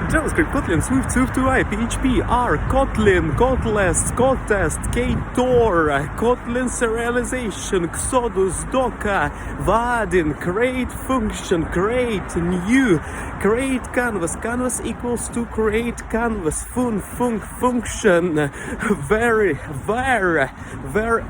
JavaScript, Kotlin, Swift, SwiftUI, PHP, R, Kotlin, Kotless, Kottest, Ktor, Kotlin serialization, Exodus, Docker, Vaadin, create function, create new, create canvas, canvas equals to create canvas, function, var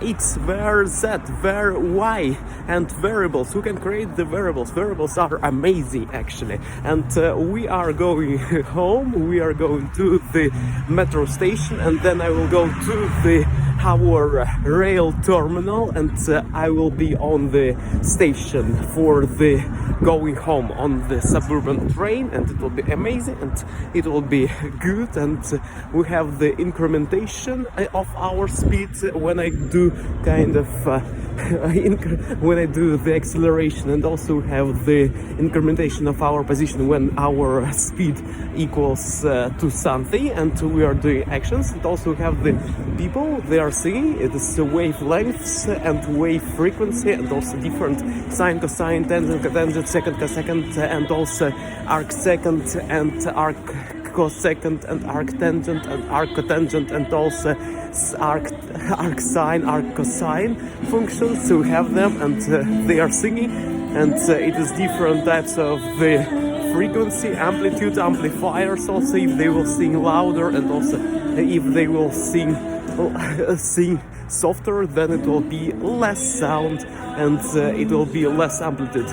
x, var z, var y, and variables. You can create the variables. Variables are amazing actually. And we are going home, we are going to the metro station, and then I will go to our rail terminal, and I will be on the station for the going home on the suburban train, and it will be amazing and it will be good. And we have the incrementation of our speed when I do kind of when I do the acceleration, and also have the incrementation of our position when our speed equals to something and we are doing actions. And also have the people, they are singing. It is wavelengths and wave frequency, and also different sine, cosine, tangent, cotangent, second, cosecond, and also arc second and arc cosecond and arctangent and arccotangent, and also arc sine, arc cosine functions. So we have them, and they are singing, and it is different types of the frequency, amplitude, amplifiers also, if they will sing louder, and also if they will sing softer, then it will be less sound and it will be less amplitude.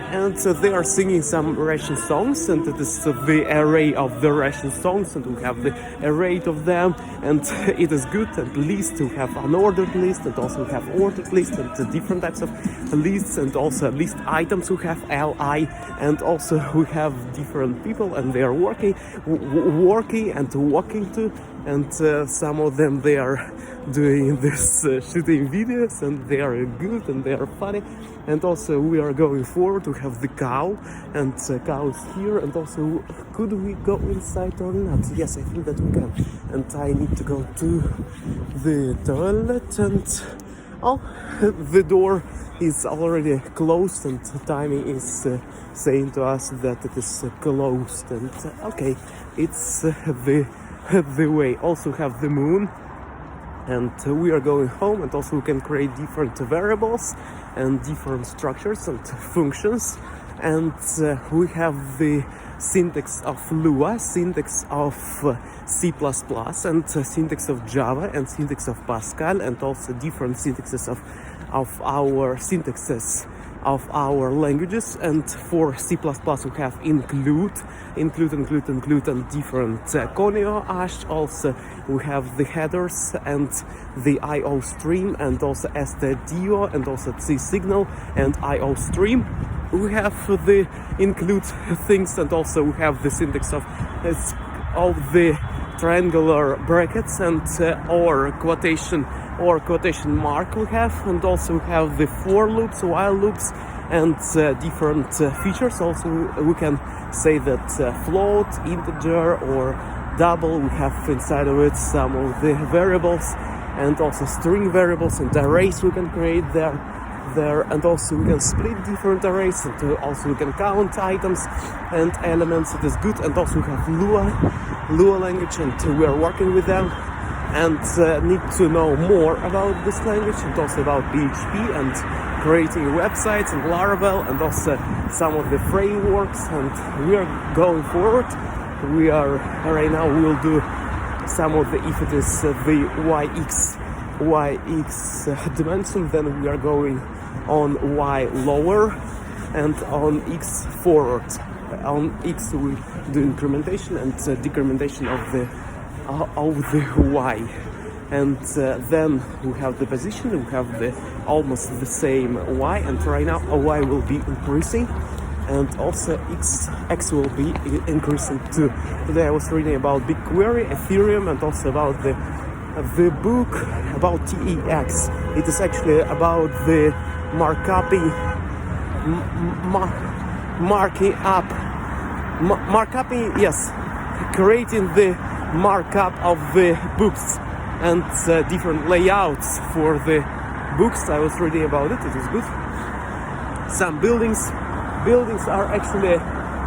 And they are singing some Russian songs, and it is the array of the Russian songs, and we have the array of them, and it is good. At least to have unordered list, and also we have ordered list, and different types of lists, and also list items. We have li, and also we have different people, and they are working and walking too, and some of them they are doing this shooting videos, and they are good and they are funny. And also we are going forward to have the cow, and cow is here. And also, could we go inside or not? Yes, I think that we can. And I need to go to the toilet, and the door is already closed, and timing is saying to us that it is closed. And okay, it's the way. Also have the moon, and we are going home, and also we can create different variables and different structures and functions. And we have the syntax of Lua, syntax of C++, and syntax of Java, and syntax of Pascal, and also different syntaxes of our syntaxes of our languages. And for C++ we have include, and different conio hash. Also we have the headers and the IO stream, and also stdio, and also C signal and IO stream. We have the include things, and also we have the syntax of the triangular brackets and or quotation mark we have. And also we have the for loops, while loops, and different features. Also we can say that float, integer, or double. We have inside of it some of the variables, and also string variables and arrays we can create there. And also we can split different arrays, and also we can count items and elements. It is good. And also we have Lua language, and we are working with them, and need to know more about this language, and also about PHP and creating websites and Laravel, and also some of the frameworks. And we are going forward. We are right now, we will do some of the, if it is the yx dimension, then we are going on y lower and on x forward. On x we do incrementation and decrementation of the y, and then we have the position, we have the almost the same y, and right now y will be increasing, and also x will be increasing too. Today I was reading about BigQuery, Ethereum, and also about the book about TEX. It is actually about the markupping, yes, creating the markup of the books and different layouts for the books. I was reading about it. It is good. Some buildings are actually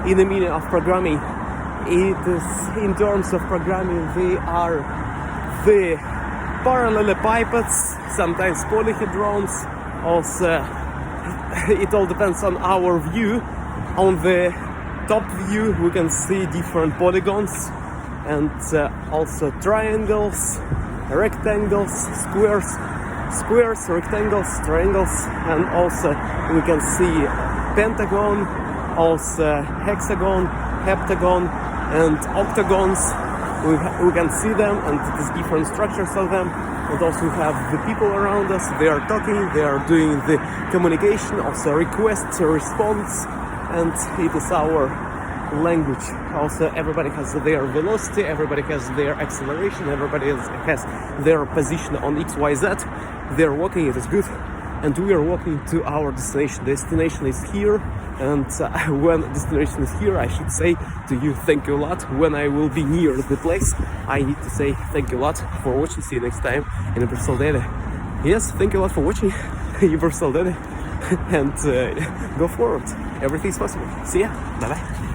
in the meaning of programming it is, in terms of programming, they are the parallelepipeds, sometimes polyhedrons. Also, it all depends on our view. On the top view we can see different polygons, and also triangles, rectangles, squares, rectangles, triangles, and also we can see pentagon, also hexagon, heptagon, and octagons. We can see them, and there's different structures of them. And also we have the people around us. They are talking, they are doing the communication, also requests, response, and it is our language. Also, everybody has their velocity, everybody has their acceleration, everybody has their position on XYZ. They're walking, it is good, and we are walking to our destination. The destination is here, and when destination is here, I should say to you thank you a lot. When I will be near the place, I need to say thank you a lot for watching. See you next time in Universal Daily. Yes, thank you a lot for watching Universal Daily, and go forward. Everything's possible. See ya. Bye bye.